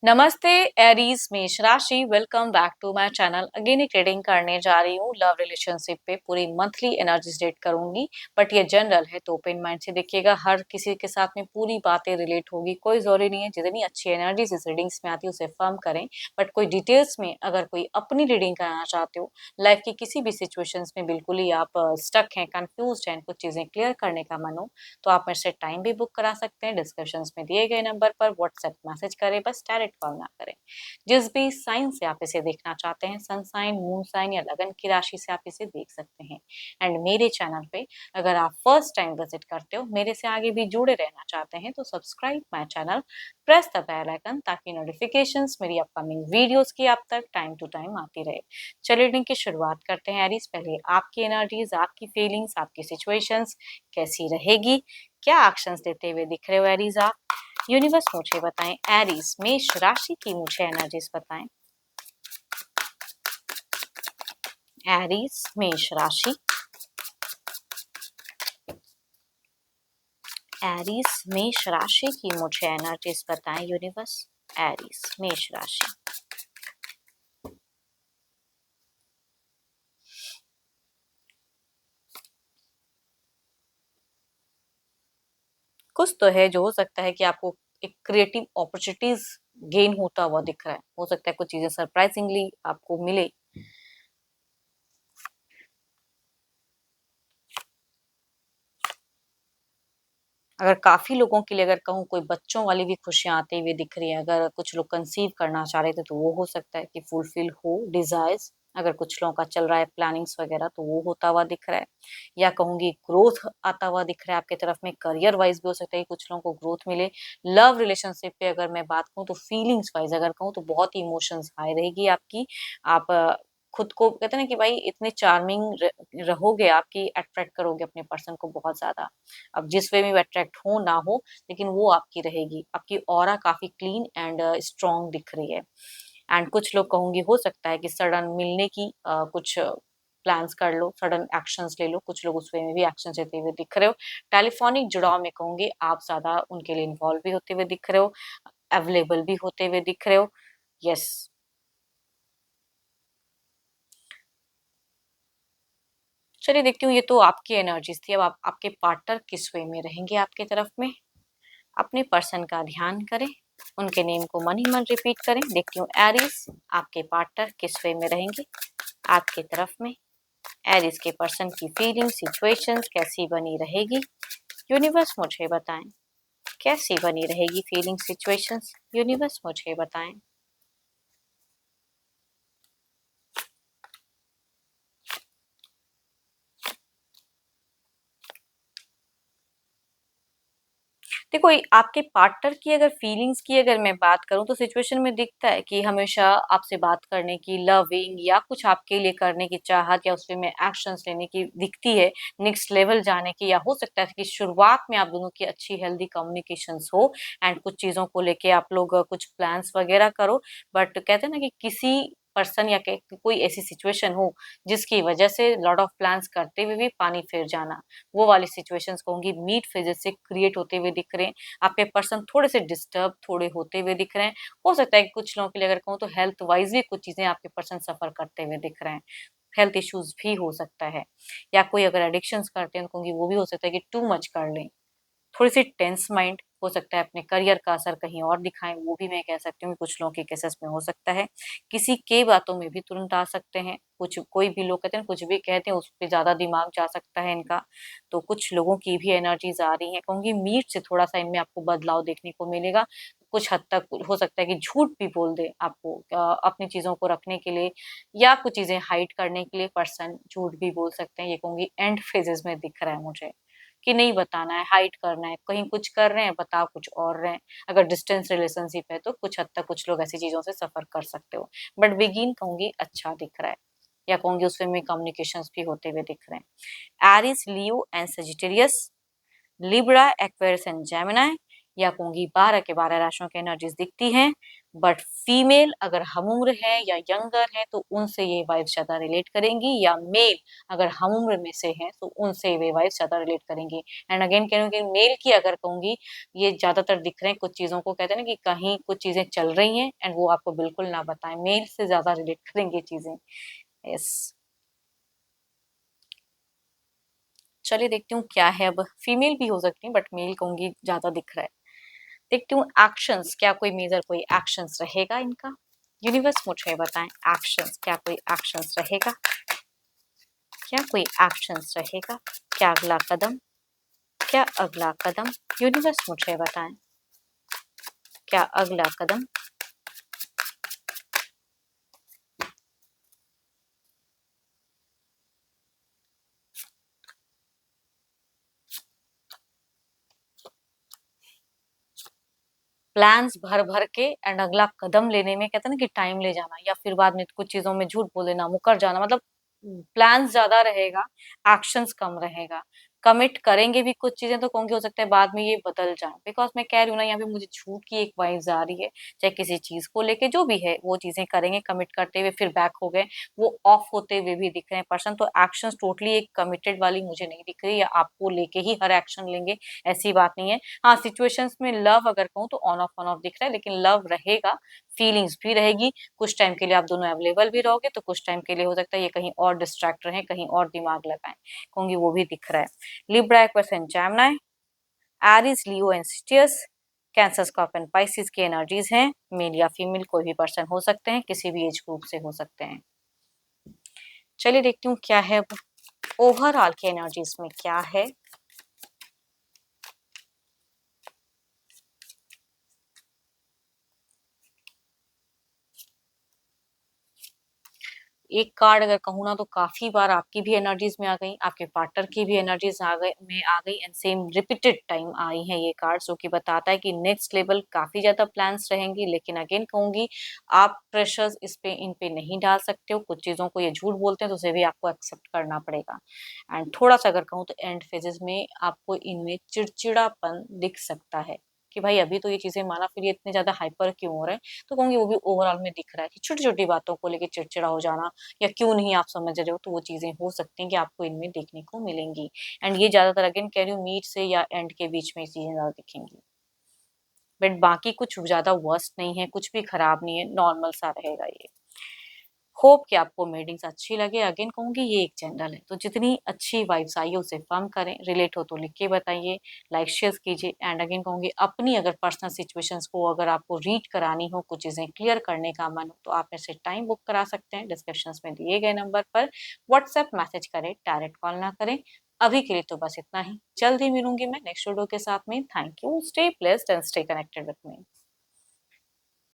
नमस्ते एरीज मेष राशि। Welcome back to my channel. Again एक रीडिंग करने जा रही हूँ लव रिलेशनशिप पे। पूरी मंथली एनर्जीज रेड करूंगी, बट ये जनरल है तो ओपन माइंड से देखिएगा। हर किसी के साथ में पूरी बातें रिलेट होगी, कोई जरूरी नहीं है जितनी अच्छी एनर्जीज इस रीडिंग्स में आती है उसे फर्म करें। बट कोई डिटेल्स में अगर कोई अपनी रीडिंग कराना चाहते हो, लाइफ की किसी भी सिचुएशंस में बिल्कुल ही आप स्टक हैं, कंफ्यूज हैं, कुछ चीजें क्लियर करने का मन हो, तो आप मेरे से टाइम भी बुक करा सकते हैं। डिस्क्रिप्शन में दिए गए नंबर पर व्हाट्सएप मैसेज करें, बस डायरेक्ट कॉल ना करें। जिस भी साइन से आप इसे देखना चाहते हैं, सन साइन, मून साइन या लगन की राशि से आप इसे देख सकते हैं। एंड मेरे चैनल पे अगर आप फर्स्ट टाइम विजिट करते हो, मेरे से आगे भी जुड़े रहना चाहते हैं, तो subscribe my channel, press the bell icon, ताकि नोटिफिकेशंस मेरी अपकमिंग वीडियोस की आप तक टाइम टू टाइम आती रहे। चलिए रीडिंग की शुरुआत करते हैं एरीज। पहले आपकी एनर्जीज, आपकी फीलिंग्स, आपकी सिचुएशंस कैसी रहेगी, क्या एक्शंस लेते हुए दिख रहे हो एरीज आप, यूनिवर्स मुझे बताएं। एरीज मेष राशि की मुझे एनर्जीज बताएं। एरीज मेष राशि, एरीज मेष राशि की मुझे एनर्जीज बताएं यूनिवर्स। एरीज मेष राशि, कुछ तो है जो हो सकता है कि आपको एक क्रिएटिव अपॉर्चुनिटीज गेन होता हुआ दिख रहा है। हो सकता है कुछ चीजें सरप्राइजिंगली आपको मिले। अगर काफी लोगों के लिए अगर कहूँ, कोई बच्चों वाली भी खुशियां आती हुई दिख रही है। अगर कुछ लोग कंसीव करना चाह रहे थे तो वो हो सकता है कि फुलफिल हो डिजायर्स। अगर कुछ लोगों का चल रहा है प्लानिंग्स वगैरह, तो वो होता हुआ दिख रहा है। या कहूंगी ग्रोथ आता हुआ दिख रहा है आपके तरफ में। करियर वाइज भी हो सकता है कि कुछ लोगों को ग्रोथ मिले। लव रिलेशनशिप पे अगर मैं बात करूँ, तो फीलिंग्स वाइज अगर कहूँ तो बहुत ही इमोशंस हाई रहेगी आपकी। आप खुद को कहते हैं ना कि भाई इतने चार्मिंग रहोगे, आपकी अट्रैक्ट करोगे अपने पर्सन को बहुत ज्यादा। अब जिस वे में अट्रैक्ट हो ना हो, लेकिन वो आपकी रहेगी। आपकी ऑरा काफी क्लीन एंड स्ट्रॉन्ग दिख रही है। एंड कुछ लोग कहूंगी हो सकता है कि सडन मिलने की कुछ प्लान्स कर लो, सडन एक्शंस ले लो। कुछ लोग उस वे में भी एक्शन लेते हुए दिख रहे हो। टेलीफोनिक जुड़ाव में कहूंगी आप ज्यादा उनके लिए इन्वॉल्व भी होते हुए दिख रहे हो, अवेलेबल भी होते हुए दिख रहे हो। यस। चलिए देखती हूँ, ये तो आपकी एनर्जीज थी। अब आपके पार्टनर किस वे में रहेंगे आपके तरफ में। अपने पर्सन का ध्यान करें, उनके नेम को मन ही मन रिपीट करें। देखती हूँ एरीज आपके पार्टनर किस वे में रहेंगे आपके तरफ में। एरीज के पर्सन की फीलिंग सिचुएशंस कैसी बनी रहेगी, यूनिवर्स मुझे बताएं। कैसी बनी रहेगी फीलिंग सिचुएशंस, यूनिवर्स मुझे बताएं। देखो, आपके पार्टनर की अगर फीलिंग्स की अगर मैं बात करूं, तो सिचुएशन में दिखता है कि हमेशा आपसे बात करने की लविंग, या कुछ आपके लिए करने की चाहत, या उसमें एक्शंस लेने की दिखती है। नेक्स्ट लेवल जाने की, या हो सकता है कि शुरुआत में आप दोनों की अच्छी हेल्दी कम्युनिकेशंस हो एंड कुछ चीजों को लेके आप लोग कुछ प्लान्स वगैरह करो। बट कहते हैं ना कि किसी पर्सन या कोई ऐसी सिचुएशन हो जिसकी वजह से लॉट ऑफ प्लान्स करते हुए भी पानी फिर जाना, वो वाली सिचुएशंस कहूंगी मीट फेजेस से क्रिएट होते हुए दिख रहे हैं। आपके पर्सन थोड़े से डिस्टर्ब थोड़े होते हुए दिख रहे हैं। हो सकता है कि कुछ लोगों के लिए अगर कहूँ तो हेल्थ वाइज भी कुछ चीजें आपके पर्सन सफर करते हुए दिख रहे हैं। हेल्थ इश्यूज भी हो सकता है। या कोई अगर एडिक्शंस करते हैं तो कहूंगी वो भी हो सकता है कि टू मच कर लें। थोड़ी सी टेंस माइंड हो सकता है, अपने करियर का असर कहीं और दिखाएं, वो भी मैं कह सकती हूँ कि कुछ लोगों के केसेस में हो सकता है। किसी के बातों में भी तुरंत आ सकते हैं। कुछ कोई भी लोग कहते हैं कुछ भी कहते हैं उस पर ज्यादा दिमाग जा सकता है इनका। तो कुछ लोगों की भी एनर्जीज आ रही है, कहूंगी मीट से थोड़ा सा इनमें आपको बदलाव देखने को मिलेगा। कुछ हद तक हो सकता है कि झूठ भी बोल दे आपको अपनी चीजों को रखने के लिए, या कुछ चीजें हाइड करने के लिए पर्सन झूठ भी बोल सकते हैं। ये कहूंगी एंड फेजेस में दिख रहा है मुझे कि नहीं बताना है, हाइड करना है। कहीं कुछ कर रहे हैं, बता कुछ और रहे हैं। अगर डिस्टेंस रिलेशनशिप है तो कुछ हद तक कुछ लोग ऐसी चीजों से सफर कर सकते हो। बट बिगिन कहूंगी अच्छा दिख रहा है, या कहूंगी उसमें में कम्युनिकेशंस भी होते हुए दिख रहे हैं। Aries, Leo and Sagittarius, Libra, Aquarius and Gemini, या कहूँगी 12 के 12 राशियों की एनर्जीज दिखती हैं। बट फीमेल अगर हम उम्र है या यंगर है तो उनसे ये वाइब्स ज्यादा रिलेट करेंगी, या मेल अगर हम उम्र में से हैं तो उनसे वे वाइब्स ज्यादा रिलेट करेंगी। एंड अगेन कह रही हूँ कि मेल की अगर कहूंगी, ये ज्यादातर दिख रहे हैं कुछ चीजों को, कहते हैं ना कि कहीं कुछ चीजें चल रही हैं एंड वो आपको बिल्कुल ना बताएं, मेल से ज्यादा रिलेट करेंगे चीजें। यस, चलिए देखती हूँ क्या है। अब फीमेल भी हो सकती है बट मेल कहूंगी ज्यादा दिख रहा है। देखती हूँ एक्शंस, क्या कोई मेजर कोई एक्शंस रहेगा इनका। यूनिवर्स मुझे बताएं एक्शंस, क्या कोई एक्शंस रहेगा, क्या कोई एक्शंस रहेगा, क्या अगला कदम, क्या अगला कदम। यूनिवर्स मुझे बताएं क्या अगला कदम। प्लान्स भर भर के एंड अगला कदम लेने में कहते हैं ना कि टाइम ले जाना, या फिर बाद में कुछ चीजों में झूठ बोल देना, मुकर जाना, मतलब प्लान्स ज्यादा रहेगा, एक्शंस कम रहेगा। कमिट करेंगे भी कुछ चीजें तो कहूंगी हो सकता है बाद में ये बदल जाए, बिकॉज मैं कह रही हूँ ना यहाँ पे मुझे झूठ की एक वाइब्स आ रही है। चाहे किसी चीज को लेके जो भी है वो चीजें करेंगे कमिट करते हुए फिर बैक हो गए, वो ऑफ होते हुए भी दिख रहे हैं पर्सन। तो एक्शंस टोटली एक कमिटेड वाली मुझे नहीं दिख रही, या आपको लेके ही हर एक्शन लेंगे ऐसी बात नहीं है। हाँ, सिचुएशंस में लव अगर कहूँ तो ऑन ऑफ दिख रहा है, लेकिन लव रहेगा, फीलिंग्स भी रहेगी। कुछ टाइम के लिए आप दोनों अवेलेबल भी रहोगे, तो कुछ टाइम के लिए हो सकता है ये कहीं और डिस्ट्रैक्ट रहे, कहीं और दिमाग लगाएं, कहूंगी वो भी दिख रहा है। Libra, Aquarius and Gemini, Aries, Leo and स्टियस, कैंसर, स्कॉर्पियन, पाइसिस की एनर्जीज हैं। मेल या फीमेल कोई भी पर्सन हो सकते हैं, किसी भी एज ग्रुप से हो सकते हैं। चलिए देखती हूँ क्या है ओवरऑल की एनर्जीज में क्या है। एक कार्ड अगर कहूँ ना तो काफी बार आपकी भी एनर्जीज में आ गई, आपके पार्टनर की भी एनर्जीज आ गई and same repeated time I है ये कार्ड, जो कि बताता है कि नेक्स्ट लेवल काफी ज्यादा प्लान्स रहेंगी। लेकिन अगेन कहूंगी आप प्रेशर्स इस पे इन पे नहीं डाल सकते हो, कुछ चीजों को ये झूठ बोलते हैं तो उसे भी आपको एक्सेप्ट करना पड़ेगा। एंड थोड़ा सा अगर कहूँ तो एंड फेजेस में आपको इनमें चिड़चिड़ापन दिख सकता है, कि भाई अभी तो ये चीजें माना, फिर ये इतने ज्यादा हाइपर क्यों हो रहे हैं। तो कहूंगी वो भी ओवरऑल में दिख रहा है कि छोटी छोटी बातों को लेकर चिड़चिड़ा हो जाना, या क्यों नहीं आप समझ रहे हो, तो वो चीजें हो सकती हैं कि आपको इनमें देखने को मिलेंगी। एंड ये ज्यादातर अगेन कह रही हूँ मीट से या एंड के बीच में ये चीजें ज्यादा दिखेंगी। बट बाकी कुछ ज्यादा वर्स्ट नहीं है, कुछ भी खराब नहीं है, नॉर्मल सा रहेगा ये। होप कि आपको मीटिंग्स अच्छी लगे। अगेन कहूंगी ये एक जनरल है, तो जितनी अच्छी वाइब्स आई है उसे फर्म करें, रिलेट हो तो लिख के बताइए, लाइक शेयर कीजिए। एंड अगेन कहूंगी अपनी अगर पर्सनल सिचुएशंस को अगर आपको रीड करानी हो, कुछ चीजें क्लियर करने का मन हो, तो आप मेरे से टाइम बुक करा सकते हैं। डिस्क्रिप्शन में दिए गए नंबर पर व्हाट्सएप मैसेज करें, डायरेक्ट कॉल ना करें। अभी के लिए तो बस इतना ही, जल्द ही मिलूंगी मैं नेक्स्ट वीडियो के साथ में। Thank you, stay blessed and stay connected with me.